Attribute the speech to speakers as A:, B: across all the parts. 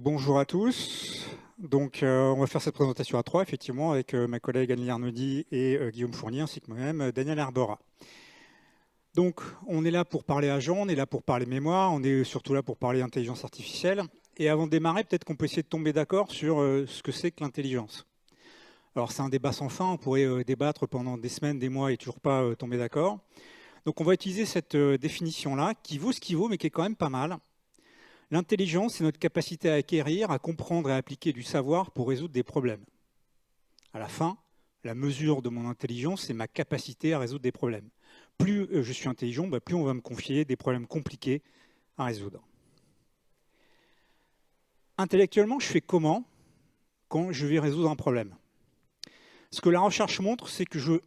A: Bonjour à tous. Donc, on va faire cette présentation à trois, effectivement, avec ma collègue Anne Arnaudy et Guillaume Fournier, ainsi que moi-même, Daniel Herbora. Donc, on est là pour parler agent, on est là pour parler mémoire, on est surtout là pour parler intelligence artificielle. Et avant de démarrer, peut-être qu'on peut essayer de tomber d'accord sur ce que c'est que l'intelligence. Alors, c'est un débat sans fin, on pourrait débattre pendant des semaines, des mois et toujours pas tomber d'accord. Donc, on va utiliser cette définition-là, qui vaut ce qui vaut, mais qui est quand même pas mal. L'intelligence, c'est notre capacité à acquérir, à comprendre et à appliquer du savoir pour résoudre des problèmes. À la fin, la mesure de mon intelligence, c'est ma capacité à résoudre des problèmes. Plus je suis intelligent, plus on va me confier des problèmes compliqués à résoudre. Intellectuellement, je fais comment quand je vais résoudre un problème? Ce que la recherche montre, c'est que je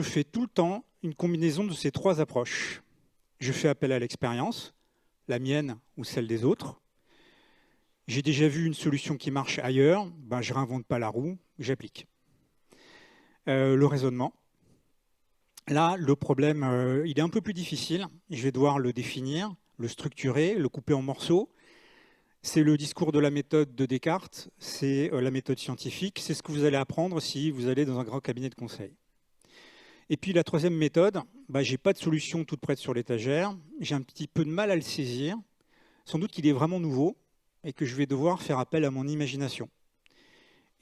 A: fais tout le temps une combinaison de ces trois approches. Je fais appel à l'expérience, la mienne ou celle des autres. J'ai déjà vu une solution qui marche ailleurs, je ne réinvente pas la roue, j'applique. Le raisonnement. Là, le problème, il est un peu plus difficile. Je vais devoir le définir, le structurer, le couper en morceaux. C'est le discours de la méthode de Descartes, c'est la méthode scientifique, c'est ce que vous allez apprendre si vous allez dans un grand cabinet de conseil. Et puis la troisième méthode, je n'ai pas de solution toute prête sur l'étagère, j'ai un petit peu de mal à le saisir, sans doute qu'il est vraiment nouveau et que je vais devoir faire appel à mon imagination.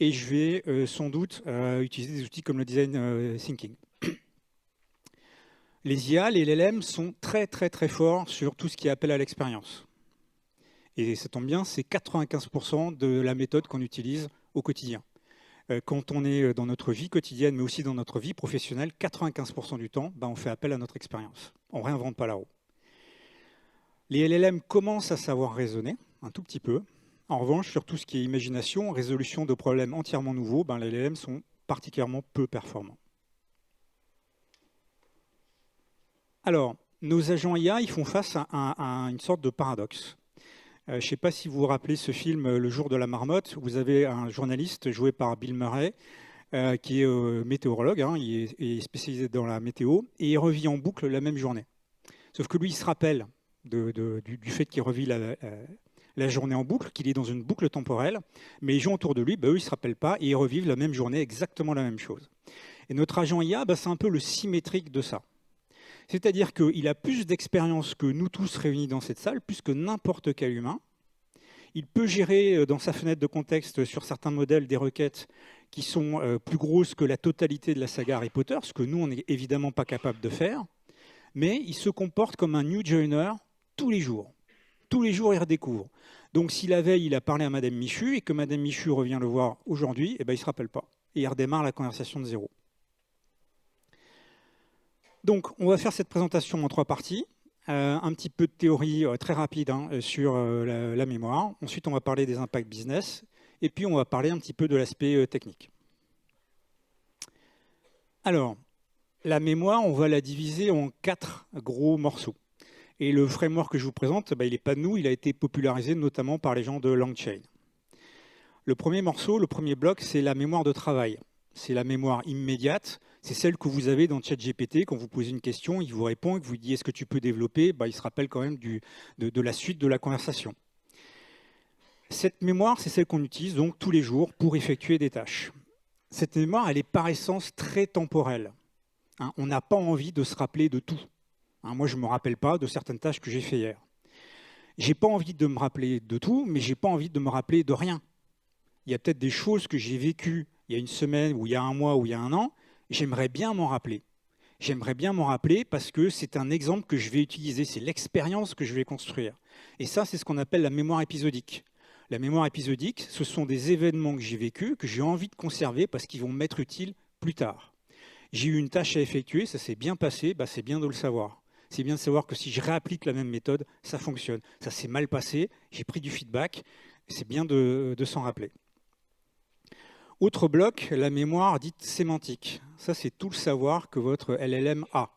A: Et je vais sans doute utiliser des outils comme le design thinking. Les IA, les LLM sont très très très forts sur tout ce qui est appel à l'expérience. Et ça tombe bien, c'est 95% de la méthode qu'on utilise au quotidien. Quand on est dans notre vie quotidienne, mais aussi dans notre vie professionnelle, 95% du temps, on fait appel à notre expérience. On ne réinvente pas la roue. Les LLM commencent à savoir raisonner, un tout petit peu. En revanche, sur tout ce qui est imagination, résolution de problèmes entièrement nouveaux, les LLM sont particulièrement peu performants. Alors, nos agents IA, ils font face à une sorte de paradoxe. Je ne sais pas si vous vous rappelez ce film Le jour de la marmotte. Vous avez un journaliste joué par Bill Murray qui est météorologue, il est spécialisé dans la météo, et il revit en boucle la même journée. Sauf que lui, il se rappelle du fait qu'il revit la journée en boucle, qu'il est dans une boucle temporelle, mais les gens autour de lui, eux, ils ne se rappellent pas, et ils revivent la même journée, exactement la même chose. Et notre agent IA, c'est un peu le symétrique de ça. C'est-à-dire qu'il a plus d'expérience que nous tous réunis dans cette salle, plus que n'importe quel humain. Il peut gérer dans sa fenêtre de contexte sur certains modèles des requêtes qui sont plus grosses que la totalité de la saga Harry Potter, ce que nous, on n'est évidemment pas capable de faire. Mais il se comporte comme un new joiner tous les jours. Tous les jours, il redécouvre. Donc si la veille, il a parlé à Madame Michu et que Madame Michu revient le voir aujourd'hui, il ne se rappelle pas. Et il redémarre la conversation de zéro. Donc, on va faire cette présentation en trois parties. Un petit peu de théorie très rapide sur la mémoire. Ensuite, on va parler des impacts business. Et puis, on va parler un petit peu de l'aspect technique. Alors, la mémoire, on va la diviser en 4 gros morceaux. Et le framework que je vous présente, il n'est pas de nous, il a été popularisé notamment par les gens de LangChain. Le premier morceau, le premier bloc, c'est la mémoire de travail. C'est la mémoire immédiate. C'est celle que vous avez dans ChatGPT. Quand vous posez une question, il vous répond et que vous lui dites « est-ce que tu peux développer ?» Il se rappelle quand même de la suite de la conversation. Cette mémoire, c'est celle qu'on utilise donc tous les jours pour effectuer des tâches. Cette mémoire, elle est par essence très temporelle. On n'a pas envie de se rappeler de tout. Moi, je ne me rappelle pas de certaines tâches que j'ai fait hier. Je n'ai pas envie de me rappeler de tout, mais je n'ai pas envie de me rappeler de rien. Il y a peut-être des choses que j'ai vécues il y a une semaine, ou il y a un mois, ou il y a un an. J'aimerais bien m'en rappeler. J'aimerais bien m'en rappeler parce que c'est un exemple que je vais utiliser, c'est l'expérience que je vais construire. Et ça, c'est ce qu'on appelle la mémoire épisodique. La mémoire épisodique, ce sont des événements que j'ai vécus, que j'ai envie de conserver parce qu'ils vont m'être utiles plus tard. J'ai eu une tâche à effectuer, ça s'est bien passé, c'est bien de le savoir. C'est bien de savoir que si je réapplique la même méthode, ça fonctionne. Ça s'est mal passé, j'ai pris du feedback, c'est bien de s'en rappeler. Autre bloc, la mémoire dite sémantique. Ça, c'est tout le savoir que votre LLM a.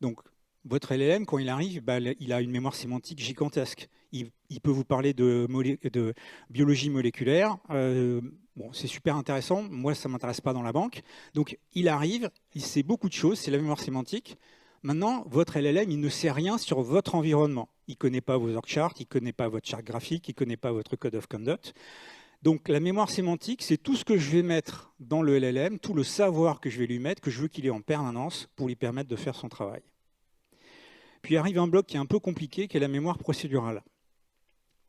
A: Donc, votre LLM, quand il arrive, il a une mémoire sémantique gigantesque. Il peut vous parler de biologie moléculaire. C'est super intéressant. Moi, ça ne m'intéresse pas dans la banque. Donc, il arrive, il sait beaucoup de choses. C'est la mémoire sémantique. Maintenant, votre LLM, il ne sait rien sur votre environnement. il ne connaît pas vos org charts, il ne connaît pas votre charte graphique, il ne connaît pas votre code of conduct. Donc la mémoire sémantique, c'est tout ce que je vais mettre dans le LLM, tout le savoir que je vais lui mettre, que je veux qu'il ait en permanence pour lui permettre de faire son travail. Puis arrive un bloc qui est un peu compliqué, qui est la mémoire procédurale.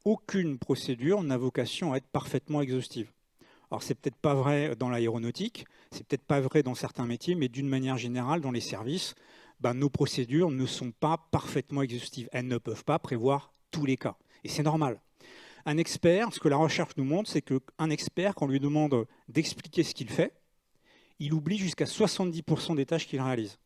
A: Aucune procédure n'a vocation à être parfaitement exhaustive. Alors c'est peut-être pas vrai dans l'aéronautique, c'est peut-être pas vrai dans certains métiers, mais d'une manière générale, dans les services, nos procédures ne sont pas parfaitement exhaustives. Elles ne peuvent pas prévoir tous les cas. Et c'est normal. Un expert, ce que la recherche nous montre, c'est qu'un expert, quand on lui demande d'expliquer ce qu'il fait, il oublie jusqu'à 70% des tâches qu'il réalise.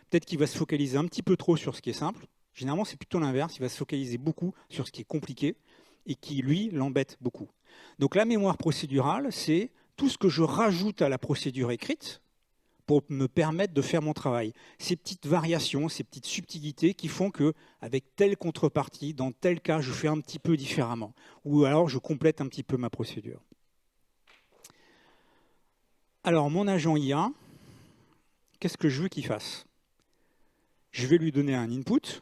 A: Peut-être qu'il va se focaliser un petit peu trop sur ce qui est simple. Généralement, c'est plutôt l'inverse. Il va se focaliser beaucoup sur ce qui est compliqué et qui, lui, l'embête beaucoup. Donc la mémoire procédurale, c'est tout ce que je rajoute à la procédure écrite pour me permettre de faire mon travail. Ces petites variations, ces petites subtilités qui font qu'avec telle contrepartie, dans tel cas, je fais un petit peu différemment. Ou alors, je complète un petit peu ma procédure. Alors, mon agent IA, qu'est-ce que je veux qu'il fasse? Je vais lui donner un input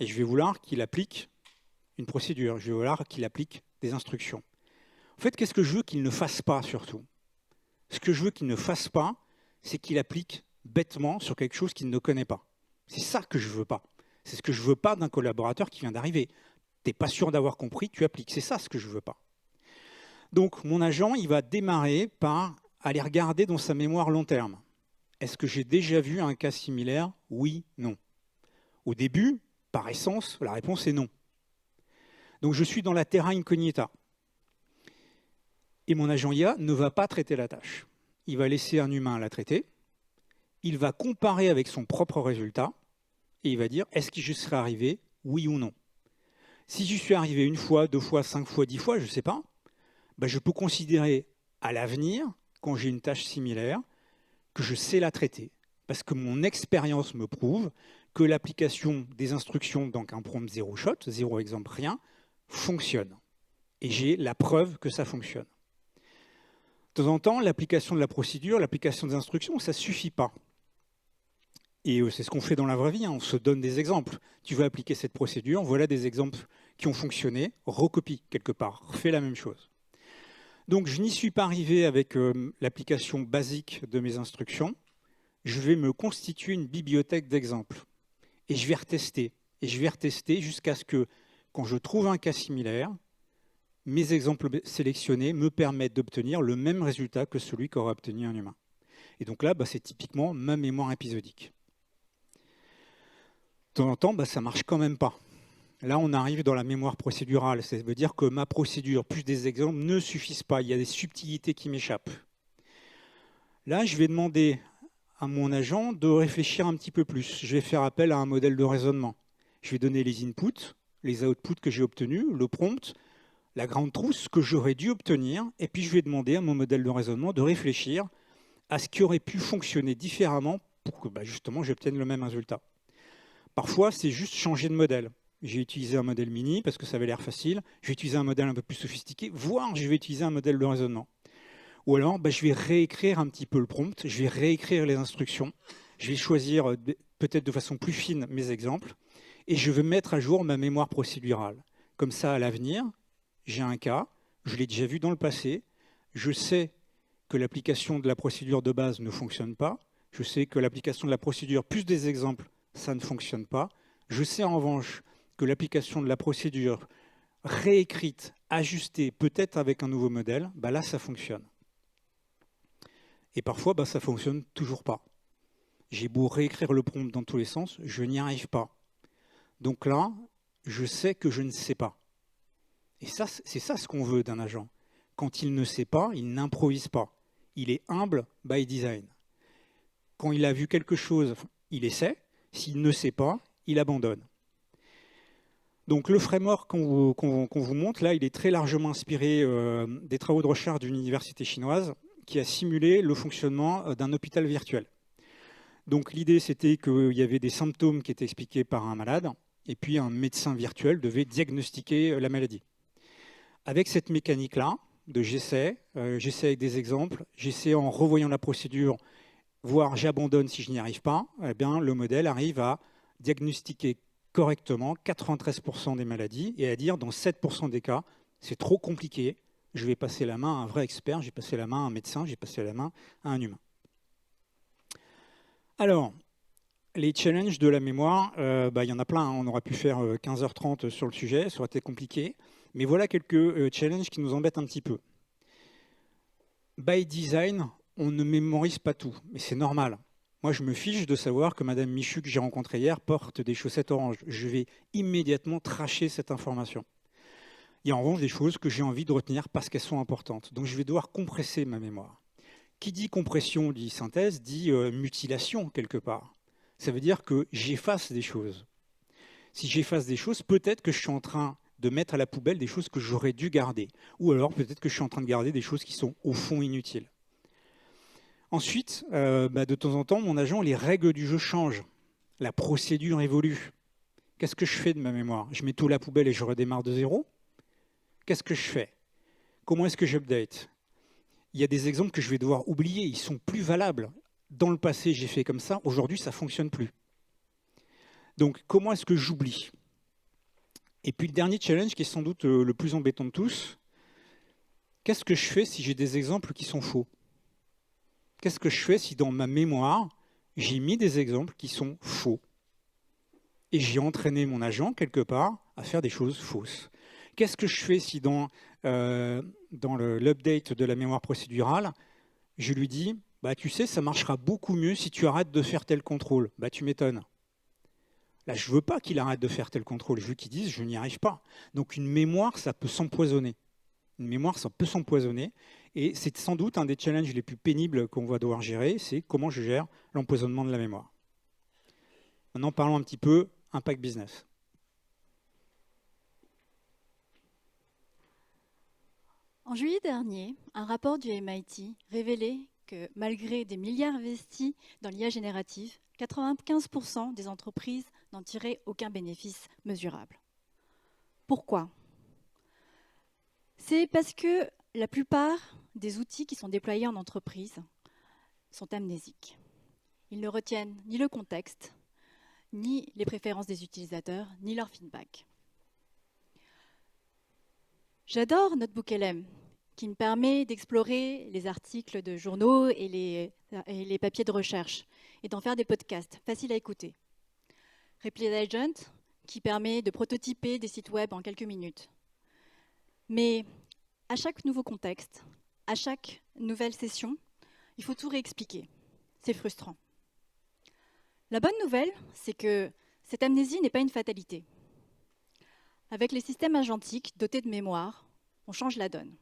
A: et je vais vouloir qu'il applique une procédure. Je vais vouloir qu'il applique des instructions. En fait, qu'est-ce que je veux qu'il ne fasse pas surtout? Ce que je veux qu'il ne fasse pas, c'est qu'il applique bêtement sur quelque chose qu'il ne connaît pas. C'est ça que je ne veux pas. C'est ce que je ne veux pas d'un collaborateur qui vient d'arriver. Tu n'es pas sûr d'avoir compris, tu appliques. C'est ça ce que je ne veux pas. Donc, mon agent, il va démarrer par aller regarder dans sa mémoire long terme. Est-ce que j'ai déjà vu un cas similaire? Oui, non. Au début, par essence, la réponse est non. Donc, je suis dans la terra incognita. Et mon agent IA ne va pas traiter la tâche. Il va laisser un humain la traiter. Il va comparer avec son propre résultat et il va dire est-ce que je serais arrivé, oui ou non. Si j'y suis arrivé une fois, 2 fois, 5 fois, 10 fois, je ne sais pas, je peux considérer à l'avenir, quand j'ai une tâche similaire, que je sais la traiter. Parce que mon expérience me prouve que l'application des instructions, donc un prompt zéro shot, zéro exemple, rien, fonctionne. Et j'ai la preuve que ça fonctionne. De temps en temps, l'application de la procédure, l'application des instructions, ça ne suffit pas. Et c'est ce qu'on fait dans la vraie vie, on se donne des exemples. Tu veux appliquer cette procédure, voilà des exemples qui ont fonctionné, recopie quelque part, refais la même chose. Donc je n'y suis pas arrivé avec l'application basique de mes instructions, je vais me constituer une bibliothèque d'exemples. Et je vais retester, jusqu'à ce que, quand je trouve un cas similaire, mes exemples sélectionnés me permettent d'obtenir le même résultat que celui qu'aurait obtenu un humain. Et donc là, c'est typiquement ma mémoire épisodique. De temps en temps, ça ne marche quand même pas. Là, on arrive dans la mémoire procédurale. Ça veut dire que ma procédure plus des exemples ne suffisent pas. Il y a des subtilités qui m'échappent. Là, je vais demander à mon agent de réfléchir un petit peu plus. Je vais faire appel à un modèle de raisonnement. Je vais donner les inputs, les outputs que j'ai obtenus, le prompt, la grande trousse que j'aurais dû obtenir, et puis je vais demander à mon modèle de raisonnement de réfléchir à ce qui aurait pu fonctionner différemment pour que justement j'obtienne le même résultat. Parfois, c'est juste changer de modèle. J'ai utilisé un modèle mini parce que ça avait l'air facile, je vais utiliser un modèle un peu plus sophistiqué, voire je vais utiliser un modèle de raisonnement. Ou alors, je vais réécrire un petit peu le prompt, je vais réécrire les instructions, je vais choisir peut-être de façon plus fine mes exemples, et je vais mettre à jour ma mémoire procédurale. Comme ça, à l'avenir, j'ai un cas, je l'ai déjà vu dans le passé, je sais que l'application de la procédure de base ne fonctionne pas, je sais que l'application de la procédure plus des exemples, ça ne fonctionne pas. Je sais en revanche que l'application de la procédure réécrite, ajustée, peut-être avec un nouveau modèle, là, ça fonctionne. Et parfois, ça ne fonctionne toujours pas. J'ai beau réécrire le prompt dans tous les sens, je n'y arrive pas. Donc là, je sais que je ne sais pas. Et ça, c'est ça ce qu'on veut d'un agent. Quand il ne sait pas, il n'improvise pas. Il est humble by design. Quand il a vu quelque chose, il essaie. S'il ne sait pas, il abandonne. Donc le framework qu'on vous montre, là, il est très largement inspiré des travaux de recherche d'une université chinoise qui a simulé le fonctionnement d'un hôpital virtuel. Donc l'idée, c'était qu'il y avait des symptômes qui étaient expliqués par un malade, et puis un médecin virtuel devait diagnostiquer la maladie. Avec cette mécanique-là, de j'essaie avec des exemples, j'essaie en revoyant la procédure, voire j'abandonne si je n'y arrive pas, eh bien, le modèle arrive à diagnostiquer correctement 93% des maladies et à dire dans 7% des cas, c'est trop compliqué, je vais passer la main à un vrai expert, j'ai passé la main à un médecin, j'ai passé la main à un humain. Alors, les challenges de la mémoire, il y en a plein, hein. On aurait pu faire 15h30 sur le sujet, ça aurait été compliqué. Mais voilà quelques challenges qui nous embêtent un petit peu. By design, on ne mémorise pas tout, mais c'est normal. Moi, je me fiche de savoir que Madame Michu, que j'ai rencontrée hier, porte des chaussettes oranges. Je vais immédiatement tracher cette information. Il y a en revanche des choses que j'ai envie de retenir parce qu'elles sont importantes. Donc, je vais devoir compresser ma mémoire. Qui dit compression, dit synthèse, dit mutilation quelque part. Ça veut dire que j'efface des choses. Si j'efface des choses, peut-être que je suis en train de mettre à la poubelle des choses que j'aurais dû garder. Ou alors peut-être que je suis en train de garder des choses qui sont au fond inutiles. Ensuite, de temps en temps, mon agent, les règles du jeu changent. La procédure évolue. Qu'est-ce que je fais de ma mémoire? Je mets tout à la poubelle et je redémarre de zéro? Qu'est-ce que je fais? Comment est-ce que j'update? Il y a des exemples que je vais devoir oublier, ils sont plus valables. Dans le passé, j'ai fait comme ça, aujourd'hui, ça ne fonctionne plus. Donc, comment est-ce que j'oublie? Et puis, le dernier challenge, qui est sans doute le plus embêtant de tous, qu'est-ce que je fais si j'ai des exemples qui sont faux? Qu'est-ce que je fais si dans ma mémoire, j'ai mis des exemples qui sont faux? Et j'ai entraîné mon agent, quelque part, à faire des choses fausses. Qu'est-ce que je fais si dans l'update de la mémoire procédurale, je lui dis, tu sais, ça marchera beaucoup mieux si tu arrêtes de faire tel contrôle. Tu m'étonnes. Là, je ne veux pas qu'il arrête de faire tel contrôle. Je veux qu'il dise, je n'y arrive pas. Donc une mémoire, ça peut s'empoisonner. Une mémoire, ça peut s'empoisonner. Et c'est sans doute un des challenges les plus pénibles qu'on va devoir gérer, c'est comment je gère l'empoisonnement de la mémoire. Maintenant, parlons un petit peu impact business.
B: En juillet dernier, un rapport du MIT révélait que malgré des milliards investis dans l'IA générative, 95% des entreprises n'en tiraient aucun bénéfice mesurable. Pourquoi? C'est parce que la plupart des outils qui sont déployés en entreprise sont amnésiques. Ils ne retiennent ni le contexte, ni les préférences des utilisateurs, ni leur feedback. J'adore NotebookLM, qui me permet d'explorer les articles de journaux et les papiers de recherche et d'en faire des podcasts faciles à écouter. Replay Agent, qui permet de prototyper des sites web en quelques minutes. Mais à chaque nouveau contexte, à chaque nouvelle session, il faut tout réexpliquer. C'est frustrant. La bonne nouvelle, c'est que cette amnésie n'est pas une fatalité. Avec les systèmes agentiques dotés de mémoire, on change la donne.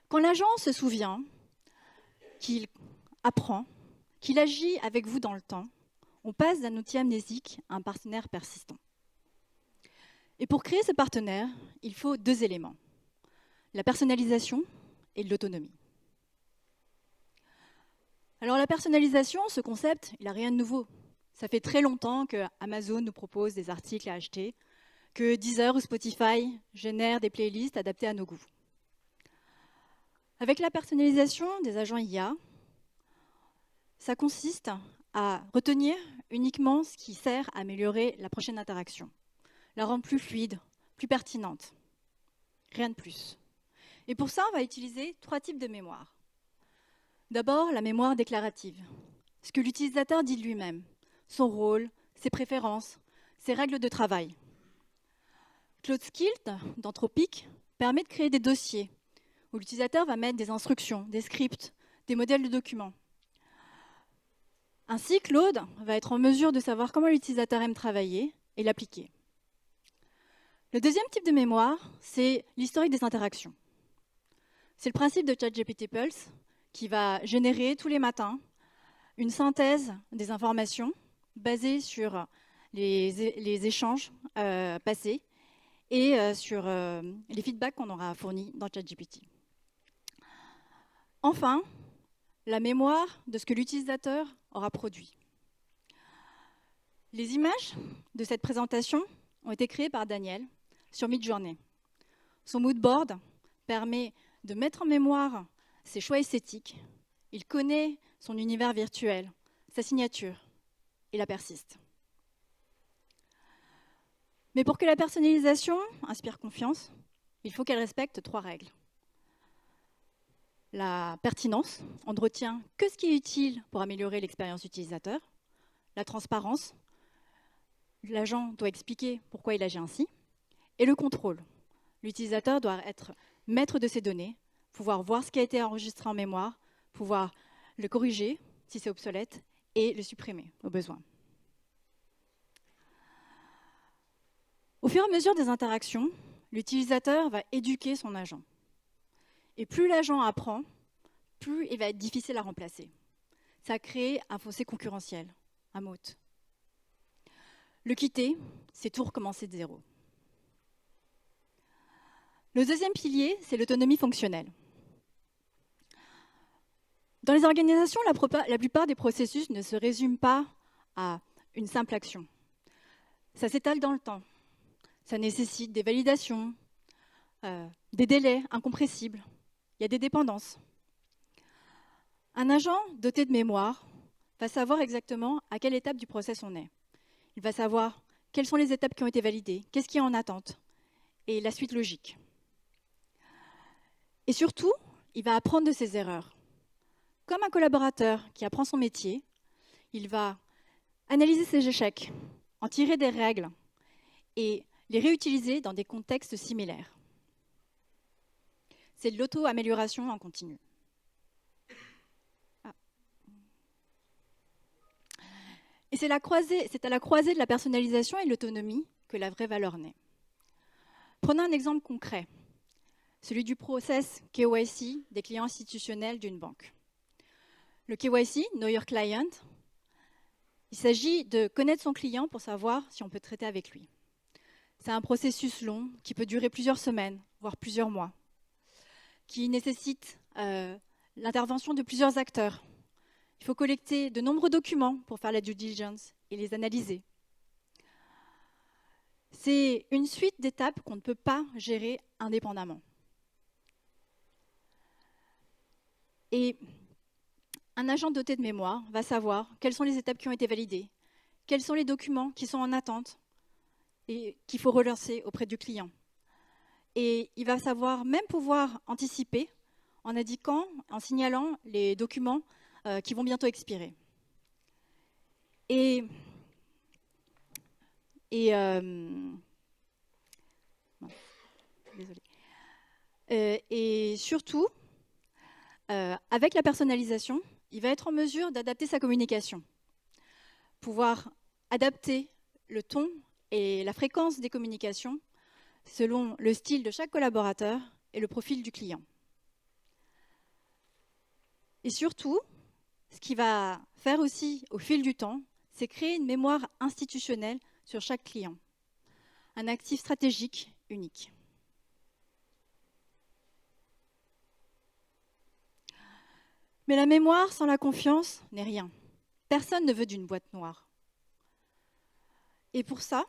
B: Quand l'agent se souvient qu'il apprend, qu'il agit avec vous dans le temps, on passe d'un outil amnésique à un partenaire persistant. Et pour créer ce partenaire, il faut 2 éléments, la personnalisation et l'autonomie. Alors la personnalisation, ce concept, il n'a rien de nouveau. Ça fait très longtemps que Amazon nous propose des articles à acheter, que Deezer ou Spotify génèrent des playlists adaptées à nos goûts. Avec la personnalisation des agents IA, ça consiste à retenir uniquement ce qui sert à améliorer la prochaine interaction, la rendre plus fluide, plus pertinente. Rien de plus. Et pour ça, on va utiliser 3 types de mémoire. D'abord, la mémoire déclarative, ce que l'utilisateur dit de lui-même, son rôle, ses préférences, ses règles de travail. CloudSkill d'Anthropic permet de créer des dossiers où l'utilisateur va mettre des instructions, des scripts, des modèles de documents. Ainsi, Claude va être en mesure de savoir comment l'utilisateur aime travailler et l'appliquer. Le deuxième type de mémoire, c'est l'historique des interactions. C'est le principe de ChatGPT Pulse qui va générer tous les matins une synthèse des informations basée sur les échanges passés et sur les feedbacks qu'on aura fournis dans ChatGPT. Enfin, la mémoire de ce que l'utilisateur aura produit. Les images de cette présentation ont été créées par Daniel sur Midjourney. Son mood board permet de mettre en mémoire ses choix esthétiques. Il connaît son univers virtuel, sa signature. Il la persiste. Mais pour que la personnalisation inspire confiance, il faut qu'elle respecte 3 règles. La pertinence, on ne retient que ce qui est utile pour améliorer l'expérience utilisateur. La transparence, l'agent doit expliquer pourquoi il agit ainsi. Et le contrôle, l'utilisateur doit être maître de ses données, pouvoir voir ce qui a été enregistré en mémoire, pouvoir le corriger si c'est obsolète et le supprimer au besoin. Au fur et à mesure des interactions, l'utilisateur va éduquer son agent. Et plus l'agent apprend, plus il va être difficile à remplacer. Ça crée un fossé concurrentiel, un moat. Le quitter, c'est tout recommencer de zéro. Le deuxième pilier, c'est l'autonomie fonctionnelle. Dans les organisations, la plupart des processus ne se résument pas à une simple action. Ça s'étale dans le temps. Ça nécessite des validations, des délais incompressibles. Il y a des dépendances. Un agent doté de mémoire va savoir exactement à quelle étape du process on est. Il va savoir quelles sont les étapes qui ont été validées, qu'est-ce qui est en attente, et la suite logique. Et surtout, il va apprendre de ses erreurs. Comme un collaborateur qui apprend son métier, il va analyser ses échecs, en tirer des règles et les réutiliser dans des contextes similaires. C'est de l'auto-amélioration en continu. Et c'est à la croisée de la personnalisation et de l'autonomie que la vraie valeur naît. Prenons un exemple concret, celui du process KYC des clients institutionnels d'une banque. Le KYC, Know Your Client, il s'agit de connaître son client pour savoir si on peut traiter avec lui. C'est un processus long qui peut durer plusieurs semaines, voire plusieurs mois, qui nécessite l'intervention de plusieurs acteurs. Il faut collecter de nombreux documents pour faire la due diligence et les analyser. C'est une suite d'étapes qu'on ne peut pas gérer indépendamment. Et un agent doté de mémoire va savoir quelles sont les étapes qui ont été validées, quels sont les documents qui sont en attente et qu'il faut relancer auprès du client. Et il va savoir même pouvoir anticiper en indiquant, en signalant les documents qui vont bientôt expirer. Et surtout, avec la personnalisation, il va être en mesure d'adapter sa communication, pouvoir adapter le ton et la fréquence des communications selon le style de chaque collaborateur et le profil du client. Et surtout, ce qu'il va faire aussi au fil du temps, c'est créer une mémoire institutionnelle sur chaque client, un actif stratégique unique. Mais la mémoire sans la confiance n'est rien. Personne ne veut d'une boîte noire. Et pour ça,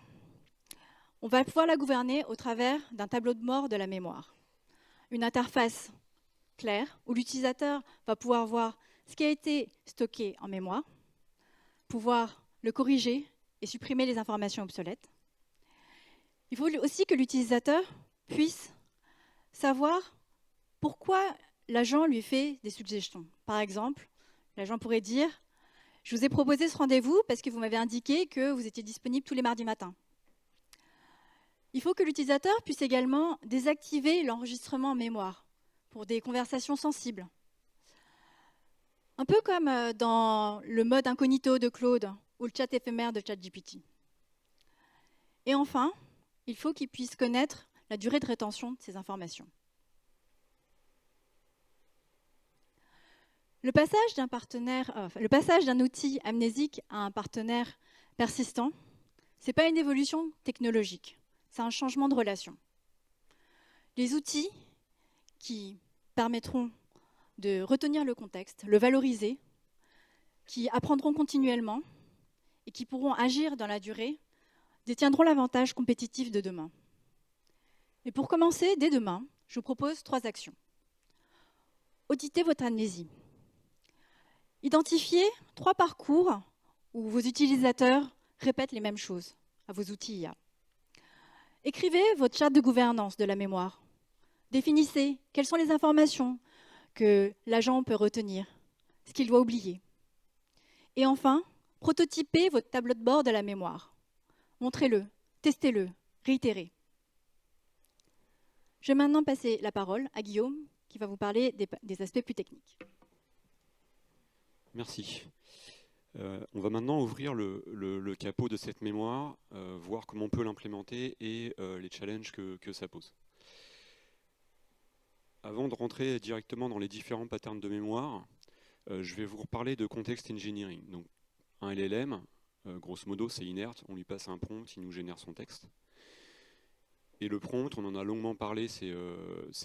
B: on va pouvoir la gouverner au travers d'un tableau de bord de la mémoire. Une interface claire où l'utilisateur va pouvoir voir ce qui a été stocké en mémoire, pouvoir le corriger et supprimer les informations obsolètes. Il faut aussi que l'utilisateur puisse savoir pourquoi l'agent lui fait des suggestions. Par exemple, l'agent pourrait dire « Je vous ai proposé ce rendez-vous parce que vous m'avez indiqué que vous étiez disponible tous les mardis matins. » Il faut que l'utilisateur puisse également désactiver l'enregistrement en mémoire pour des conversations sensibles. Un peu comme dans le mode incognito de Claude ou le chat éphémère de ChatGPT. Et enfin, il faut qu'il puisse connaître la durée de rétention de ces informations. Le passage d'un outil amnésique à un partenaire persistant, ce n'est pas une évolution technologique, c'est un changement de relation. Les outils qui permettront de retenir le contexte, le valoriser, qui apprendront continuellement et qui pourront agir dans la durée, détiendront l'avantage compétitif de demain. Et pour commencer, dès demain, je vous propose 3 actions. Auditez votre amnésie. Identifiez 3 parcours où vos utilisateurs répètent les mêmes choses à vos outils IA. Écrivez votre charte de gouvernance de la mémoire. Définissez quelles sont les informations que l'agent peut retenir, ce qu'il doit oublier. Et enfin, prototypez votre tableau de bord de la mémoire. Montrez-le, testez-le, réitérez. Je vais maintenant passer la parole à Guillaume, qui va vous parler des aspects plus techniques.
C: Merci. On va maintenant ouvrir le capot de cette mémoire, voir comment on peut l'implémenter et les challenges que ça pose. Avant de rentrer directement dans les différents patterns de mémoire, je vais vous reparler de context engineering. Donc, un LLM, grosso modo, c'est inerte, on lui passe un prompt, il nous génère son texte. Et le prompt, on en a longuement parlé ces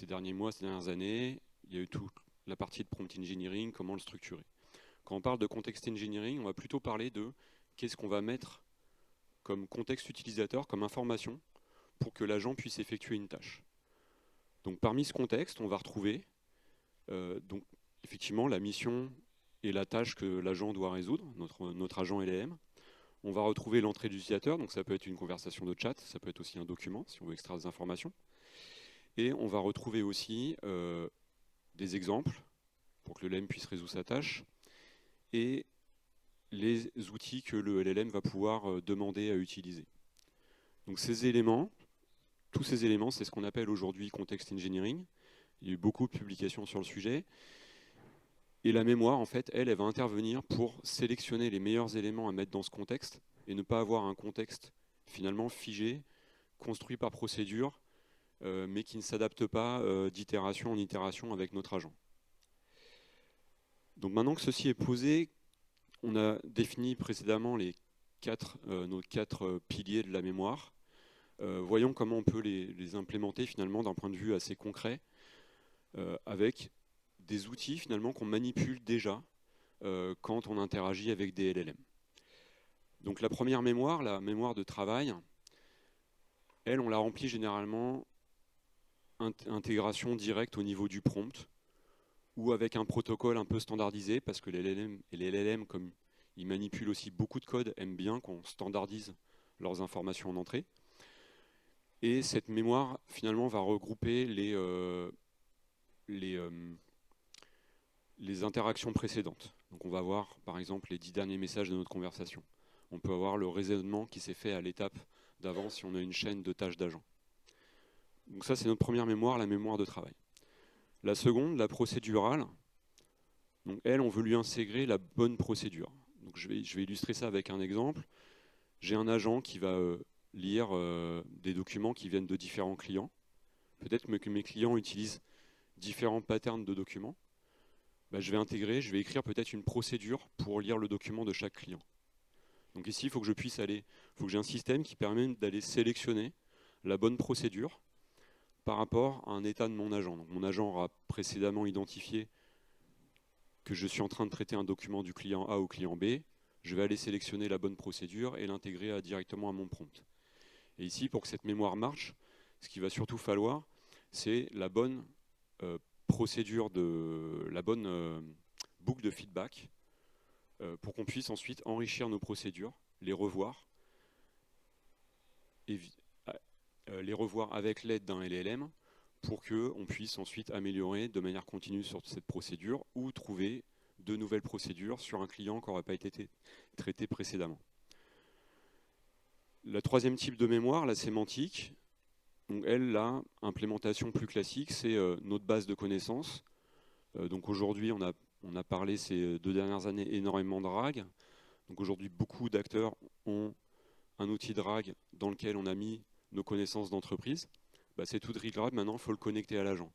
C: derniers mois, ces dernières années. Il y a eu toute la partie de prompt engineering, comment le structurer. Quand on parle de context engineering, on va plutôt parler de qu'est-ce qu'on va mettre comme contexte utilisateur, comme information, pour que l'agent puisse effectuer une tâche. Donc parmi ce contexte, on va retrouver donc, effectivement la mission et la tâche que l'agent doit résoudre, notre agent LLM. On va retrouver l'entrée de l'utilisateur, donc ça peut être une conversation de chat, ça peut être aussi un document si on veut extraire des informations. Et on va retrouver aussi des exemples pour que le LLM puisse résoudre sa tâche et les outils que le LLM va pouvoir demander à utiliser. Donc ces éléments, tous ces éléments, c'est ce qu'on appelle aujourd'hui context engineering. Il y a eu beaucoup de publications sur le sujet. Et la mémoire, en fait, elle va intervenir pour sélectionner les meilleurs éléments à mettre dans ce contexte et ne pas avoir un contexte finalement figé, construit par procédure, mais qui ne s'adapte pas d'itération en itération avec notre agent. Donc maintenant que ceci est posé, on a défini précédemment nos quatre piliers de la mémoire. Voyons comment on peut les implémenter finalement d'un point de vue assez concret avec des outils finalement qu'on manipule déjà quand on interagit avec des LLM. Donc la première mémoire, la mémoire de travail, elle, on la remplit généralement intégration directe au niveau du prompt ou avec un protocole un peu standardisé parce que les LLM, comme ils manipulent aussi beaucoup de code, aiment bien qu'on standardise leurs informations en entrée. Et cette mémoire, finalement, va regrouper les interactions précédentes. Donc on va voir, par exemple, les 10 derniers messages de notre conversation. On peut avoir le raisonnement qui s'est fait à l'étape d'avant si on a une chaîne de tâches d'agents. Donc ça, c'est notre première mémoire, la mémoire de travail. La seconde, la procédurale. Donc elle, on veut lui intégrer la bonne procédure. Donc je vais illustrer ça avec un exemple. J'ai un agent qui va lire des documents qui viennent de différents clients. Peut-être que mes clients utilisent différents patterns de documents. Je vais écrire peut-être une procédure pour lire le document de chaque client. Donc ici, il faut que j'ai un système qui permet d'aller sélectionner la bonne procédure par rapport à un état de mon agent. Donc mon agent aura précédemment identifié que je suis en train de traiter un document du client A au client B. Je vais aller sélectionner la bonne procédure et l'intégrer directement à mon prompt. Et ici, pour que cette mémoire marche, ce qu'il va surtout falloir, c'est la bonne procédure, la bonne boucle de feedback pour qu'on puisse ensuite enrichir nos procédures, les revoir avec l'aide d'un LLM pour qu'on puisse ensuite améliorer de manière continue sur cette procédure ou trouver de nouvelles procédures sur un client qui n'aurait pas été traité précédemment. Le troisième type de mémoire, la sémantique, donc elle, là, implémentation plus classique, c'est notre base de connaissances. Donc aujourd'hui, on a parlé ces 2 dernières années énormément de RAG. Donc aujourd'hui, beaucoup d'acteurs ont un outil de RAG dans lequel on a mis nos connaissances d'entreprise. Cet outil de RAG, maintenant, il faut le connecter à l'agent.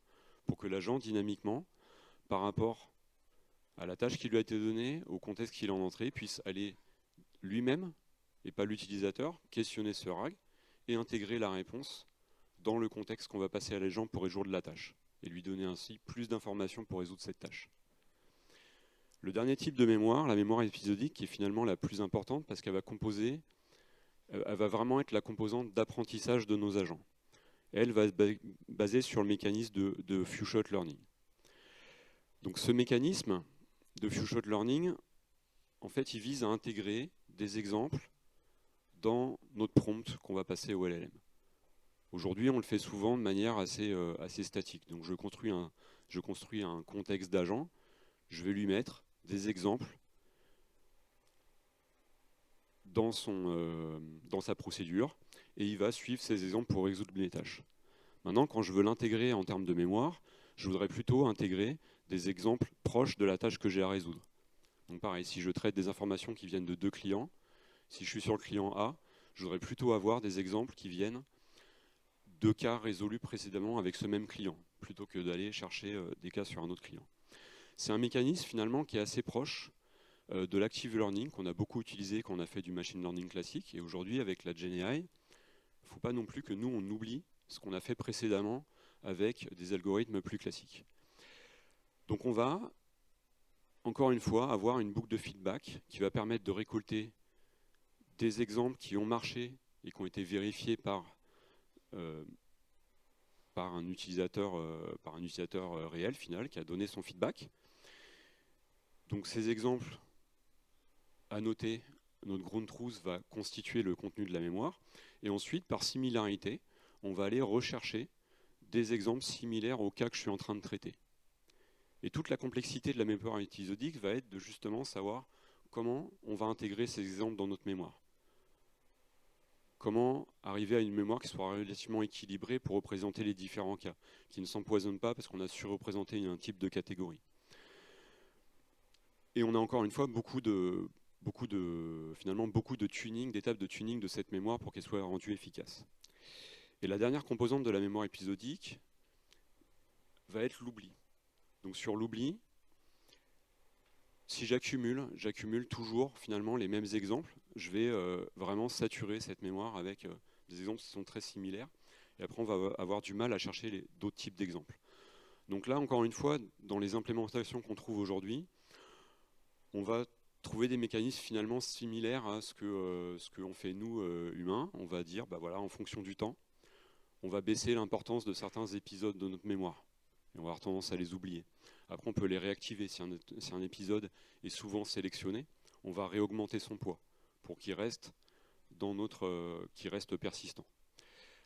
C: Pour que l'agent, dynamiquement, par rapport à la tâche qui lui a été donnée, au contexte qu'il a en entrée, puisse aller lui-même, et pas l'utilisateur, questionner ce RAG et intégrer la réponse dans le contexte qu'on va passer à l'agent pour résoudre la tâche, et lui donner ainsi plus d'informations pour résoudre cette tâche. Le dernier type de mémoire, la mémoire épisodique, qui est finalement la plus importante parce qu'elle va vraiment être la composante d'apprentissage de nos agents. Elle va être basée sur le mécanisme de few-shot learning. Donc ce mécanisme de few-shot learning, en fait, il vise à intégrer des exemples dans notre prompt qu'on va passer au LLM. Aujourd'hui, on le fait souvent de manière assez statique. Donc je construis un contexte d'agent, je vais lui mettre des exemples dans sa procédure, et il va suivre ces exemples pour résoudre les tâches. Maintenant, quand je veux l'intégrer en termes de mémoire, je voudrais plutôt intégrer des exemples proches de la tâche que j'ai à résoudre. Donc pareil, si je traite des informations qui viennent de 2 clients, si je suis sur le client A, je voudrais plutôt avoir des exemples qui viennent de cas résolus précédemment avec ce même client, plutôt que d'aller chercher des cas sur un autre client. C'est un mécanisme finalement qui est assez proche de l'active learning qu'on a beaucoup utilisé quand on a fait du machine learning classique. Et aujourd'hui, avec la GenAI, il ne faut pas non plus que nous, on oublie ce qu'on a fait précédemment avec des algorithmes plus classiques. Donc on va, encore une fois, avoir une boucle de feedback qui va permettre de récolter des exemples qui ont marché et qui ont été vérifiés par un utilisateur réel final qui a donné son feedback. Donc ces exemples à noter, notre ground truth va constituer le contenu de la mémoire. Et ensuite, par similarité, on va aller rechercher des exemples similaires au cas que je suis en train de traiter. Et toute la complexité de la mémoire épisodique va être de justement savoir comment on va intégrer ces exemples dans notre mémoire. Comment arriver à une mémoire qui soit relativement équilibrée pour représenter les différents cas, qui ne s'empoisonnent pas parce qu'on a surreprésenté un type de catégorie. Et on a encore une fois beaucoup de tuning, d'étapes de tuning de cette mémoire pour qu'elle soit rendue efficace. Et la dernière composante de la mémoire épisodique va être l'oubli. Donc sur l'oubli, si j'accumule toujours finalement les mêmes exemples, je vais vraiment saturer cette mémoire avec des exemples qui sont très similaires. Et après, on va avoir du mal à chercher d'autres types d'exemples. Donc là, encore une fois, dans les implémentations qu'on trouve aujourd'hui, on va trouver des mécanismes finalement similaires à ce qu'on fait nous, humains. On va dire, bah voilà, en fonction du temps, on va baisser l'importance de certains épisodes de notre mémoire. Et on va avoir tendance à les oublier. Après, on peut les réactiver. Si un épisode est souvent sélectionné, on va réaugmenter son poids pour qu'il reste qu'il reste persistant.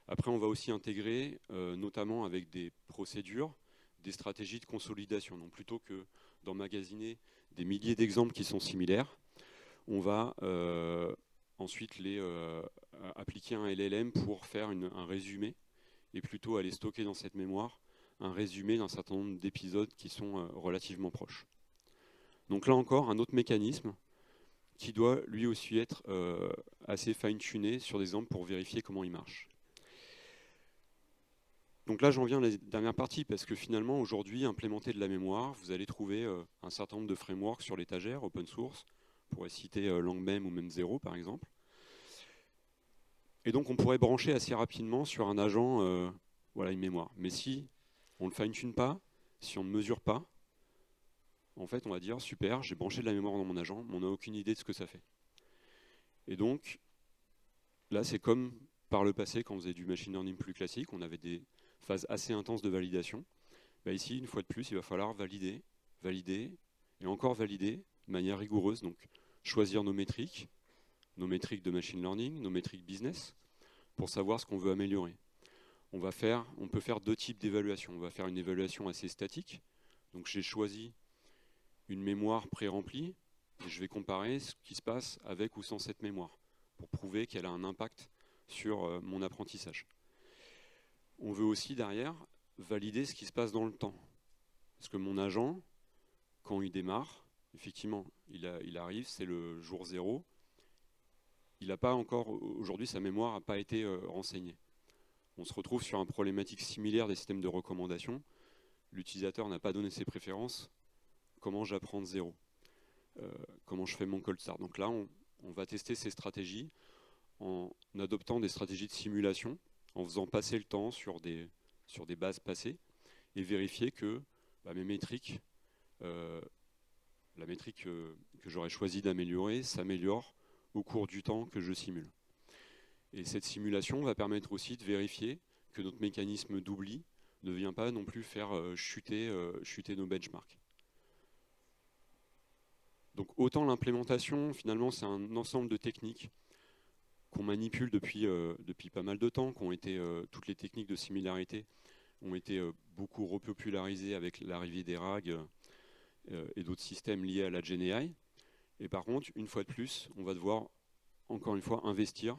C: Après, on va aussi intégrer, notamment avec des procédures, des stratégies de consolidation. Donc, plutôt que d'emmagasiner des milliers d'exemples qui sont similaires, on va ensuite appliquer un LLM pour faire un résumé et plutôt aller stocker dans cette mémoire un résumé d'un certain nombre d'épisodes qui sont relativement proches. Donc là encore, un autre mécanisme qui doit lui aussi être assez fine-tuné sur des exemples pour vérifier comment il marche. Donc là, j'en viens à la dernière partie, parce que finalement, aujourd'hui, implémenter de la mémoire, vous allez trouver un certain nombre de frameworks sur l'étagère, open source, on pourrait citer LangMem ou même Zero, par exemple. Et donc, on pourrait brancher assez rapidement sur un agent une mémoire. Mais si on ne le fine-tune pas, si on ne mesure pas, en fait, on va dire, super, j'ai branché de la mémoire dans mon agent, mais on n'a aucune idée de ce que ça fait. Et donc, là, c'est comme par le passé, quand on faisait du machine learning plus classique, on avait des phases assez intenses de validation. Bah ici, une fois de plus, il va falloir valider, et encore valider de manière rigoureuse. Donc, choisir nos métriques de machine learning, nos métriques business, pour savoir ce qu'on veut améliorer. On peut faire deux types d'évaluation. On va faire une évaluation assez statique. Donc, j'ai choisi une mémoire pré-remplie, et je vais comparer ce qui se passe avec ou sans cette mémoire, pour prouver qu'elle a un impact sur mon apprentissage. On veut aussi derrière valider ce qui se passe dans le temps. Parce que mon agent, quand il démarre, effectivement, il arrive, c'est le jour 0. Il n'a pas encore, aujourd'hui, sa mémoire n'a pas été renseignée. On se retrouve sur une problématique similaire des systèmes de recommandation. L'utilisateur n'a pas donné ses préférences. Comment j'apprends de 0 ? Comment je fais mon cold start ? Donc là, on va tester ces stratégies en adoptant des stratégies de simulation, en faisant passer le temps sur des bases passées et vérifier que mes métriques, la métrique que j'aurais choisi d'améliorer, s'améliore au cours du temps que je simule. Et cette simulation va permettre aussi de vérifier que notre mécanisme d'oubli ne vient pas non plus faire chuter nos benchmarks. Donc autant l'implémentation, finalement, c'est un ensemble de techniques qu'on manipule depuis pas mal de temps, toutes les techniques de similarité ont été beaucoup repopularisées avec l'arrivée des RAG et d'autres systèmes liés à la GenAI. Et par contre, une fois de plus, on va devoir, encore une fois, investir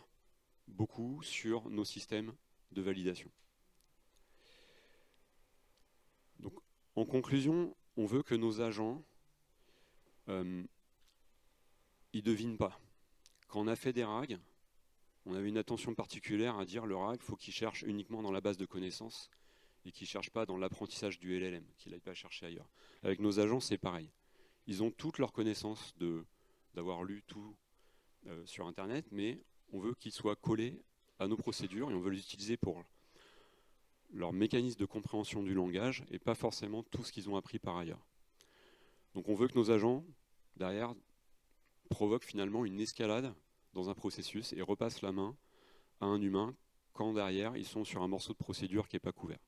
C: beaucoup sur nos systèmes de validation. Donc, en conclusion, on veut que nos agents ils ne devinent pas. Quand on a fait des RAG, on avait une attention particulière à dire le RAG, il faut qu'il cherche uniquement dans la base de connaissances et qu'il ne cherche pas dans l'apprentissage du LLM, qu'il n'aille pas chercher ailleurs. Avec nos agents, c'est pareil. Ils ont toutes leurs connaissances d'avoir lu tout sur Internet, mais on veut qu'ils soient collés à nos procédures et on veut les utiliser pour leur mécanisme de compréhension du langage et pas forcément tout ce qu'ils ont appris par ailleurs. Donc on veut que nos agents, derrière, provoquent finalement une escalade dans un processus et repassent la main à un humain quand derrière ils sont sur un morceau de procédure qui n'est pas couvert.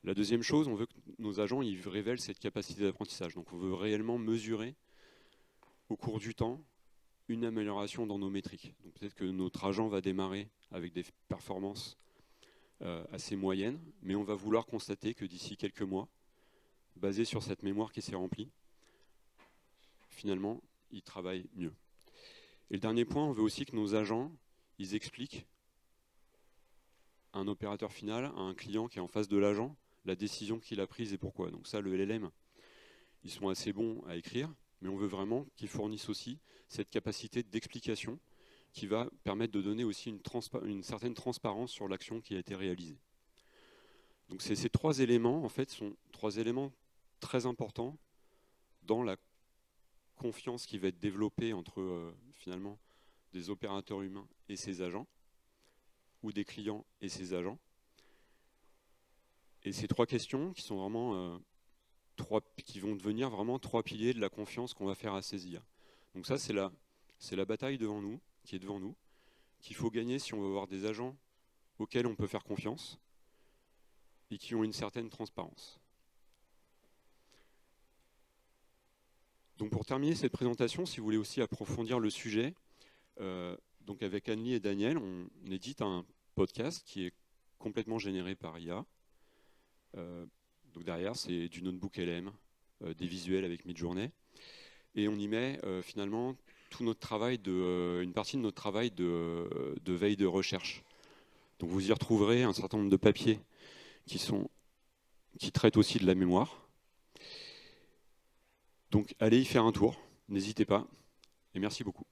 C: La deuxième chose, on veut que nos agents ils révèlent cette capacité d'apprentissage. Donc on veut réellement mesurer au cours du temps une amélioration dans nos métriques. Donc peut-être que notre agent va démarrer avec des performances assez moyennes, mais on va vouloir constater que d'ici quelques mois, basé sur cette mémoire qui s'est remplie, finalement, ils travaillent mieux. Et le dernier point, on veut aussi que nos agents, ils expliquent à un opérateur final, à un client qui est en face de l'agent, la décision qu'il a prise et pourquoi. Donc ça, le LLM, ils sont assez bons à écrire, mais on veut vraiment qu'ils fournissent aussi cette capacité d'explication qui va permettre de donner aussi une certaine transparence sur l'action qui a été réalisée. Donc ces trois éléments, en fait, sont trois éléments très importants dans la confiance qui va être développée entre finalement des opérateurs humains et ses agents, ou des clients et ses agents. Et ces trois questions qui sont vraiment qui vont devenir vraiment trois piliers de la confiance qu'on va faire à ces IA. Donc ça, c'est la bataille devant nous, qui est devant nous, qu'il faut gagner si on veut avoir des agents auxquels on peut faire confiance et qui ont une certaine transparence. Donc pour terminer cette présentation, si vous voulez aussi approfondir le sujet, donc avec Anne-Lie et Daniel, on édite un podcast qui est complètement généré par IA. Donc derrière, c'est du notebook LM, des visuels avec Midjourney, et on y met finalement tout notre travail une partie de notre travail de veille de recherche. Donc vous y retrouverez un certain nombre de papiers qui traitent aussi de la mémoire. Donc allez y faire un tour, n'hésitez pas, et merci beaucoup.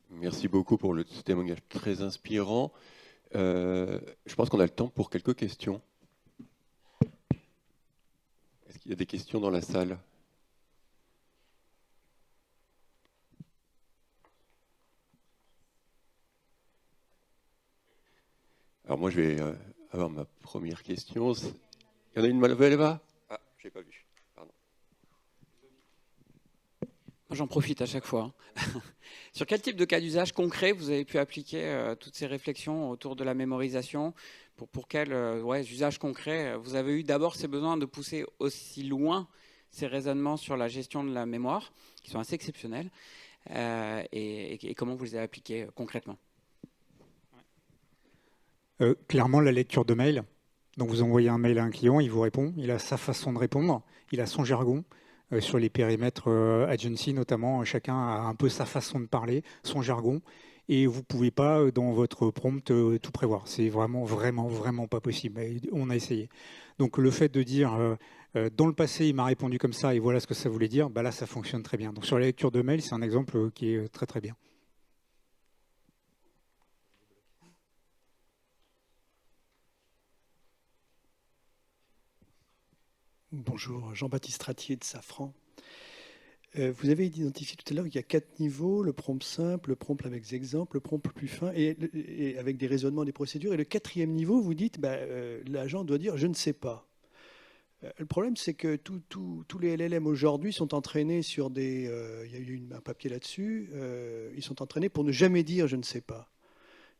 D: Merci beaucoup pour le témoignage très inspirant. Je pense qu'on a le temps pour quelques questions. Est-ce qu'il y a des questions dans la salle ? Alors moi, je vais avoir ma première question. Il y en a une mal levée là-bas ? Ah, je n'ai pas vu. Pardon.
E: Moi, j'en profite à chaque fois. Sur quel type de cas d'usage concret vous avez pu appliquer toutes ces réflexions autour de la mémorisation ? Pour quels usages concrets vous avez eu d'abord ces besoins de pousser aussi loin ces raisonnements sur la gestion de la mémoire, qui sont assez exceptionnels, et comment vous les avez appliqués concrètement ?
A: Clairement, la lecture de mail. Donc vous envoyez un mail à un client, il vous répond, il a sa façon de répondre, il a son jargon. Sur les périmètres agency notamment, chacun a un peu sa façon de parler, son jargon, et vous ne pouvez pas dans votre prompt tout prévoir. C'est vraiment pas possible. On a essayé. Donc le fait de dire dans le passé il m'a répondu comme ça et voilà ce que ça voulait dire, bah là ça fonctionne très bien. Donc sur la lecture de mail, c'est un exemple qui est très très bien.
F: Bonjour, Jean-Baptiste Ratier de Safran. Vous avez identifié tout à l'heure qu'il y a 4 niveaux, le prompt simple, le prompt avec des exemples, le prompt plus fin et avec des raisonnements, des procédures. Et le 4e niveau, vous dites, l'agent doit dire « je ne sais pas ». Le problème, c'est que tous les LLM aujourd'hui sont entraînés sur des... il y a eu un papier là-dessus, ils sont entraînés pour ne jamais dire « je ne sais pas ».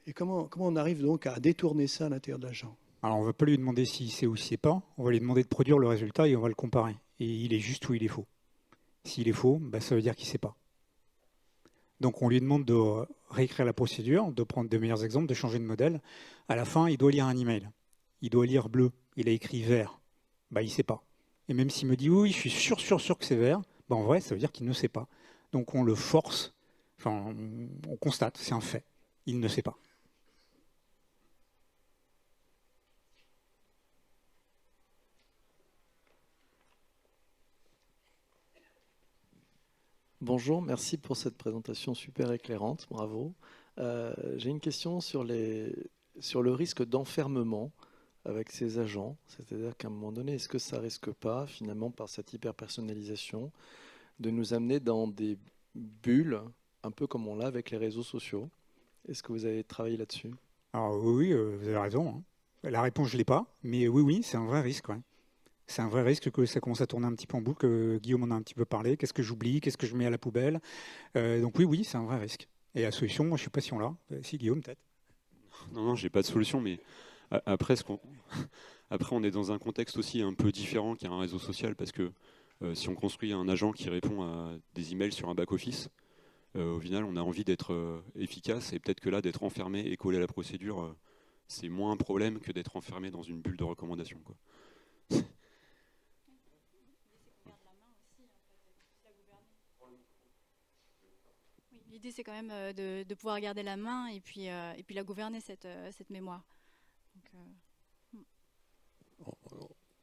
F: Et comment on arrive donc à détourner ça à l'intérieur de l'agent ?
A: Alors on ne va pas lui demander s'il sait ou s'il ne sait pas, on va lui demander de produire le résultat et on va le comparer. Et il est juste ou il est faux. S'il est faux, ça veut dire qu'il ne sait pas. Donc on lui demande de réécrire la procédure, de prendre de meilleurs exemples, de changer de modèle. À la fin, il doit lire un email. Il doit lire bleu. Il a écrit vert. Il ne sait pas. Et même s'il me dit oui, je suis sûr que c'est vert, en vrai, ça veut dire qu'il ne sait pas. Donc on le force, on constate, c'est un fait. Il ne sait pas.
G: Bonjour, merci pour cette présentation super éclairante, bravo. J'ai une question sur le risque d'enfermement avec ces agents, c'est-à-dire qu'à un moment donné, est-ce que ça risque pas, finalement, par cette hyper-personnalisation, de nous amener dans des bulles, un peu comme on l'a avec les réseaux sociaux? Est-ce que vous avez travaillé là-dessus?
A: Alors oui, vous avez raison. Hein. La réponse, je ne l'ai pas, mais oui, c'est un vrai risque. Ouais. C'est un vrai risque que ça commence à tourner un petit peu en boucle, que Guillaume en a un petit peu parlé. Qu'est-ce que j'oublie? Qu'est-ce que je mets à la poubelle? Donc oui, c'est un vrai risque. Et la solution, moi, je ne sais pas si on l'a. Si, Guillaume, peut-être.
C: Non, j'ai pas de solution, mais après, après, on est dans un contexte aussi un peu différent qu'un réseau social, parce que si on construit un agent qui répond à des emails sur un back-office, au final, on a envie d'être efficace, et peut-être que là, d'être enfermé et collé à la procédure, c'est moins un problème que d'être enfermé dans une bulle de recommandation, quoi.
B: L'idée, c'est quand même de pouvoir garder la main et puis la gouverner, cette mémoire. Donc,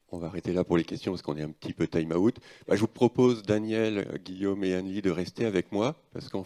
D: On va arrêter là pour les questions parce qu'on est un petit peu time out. Je vous propose, Daniel, Guillaume et Annie, de rester avec moi parce qu'en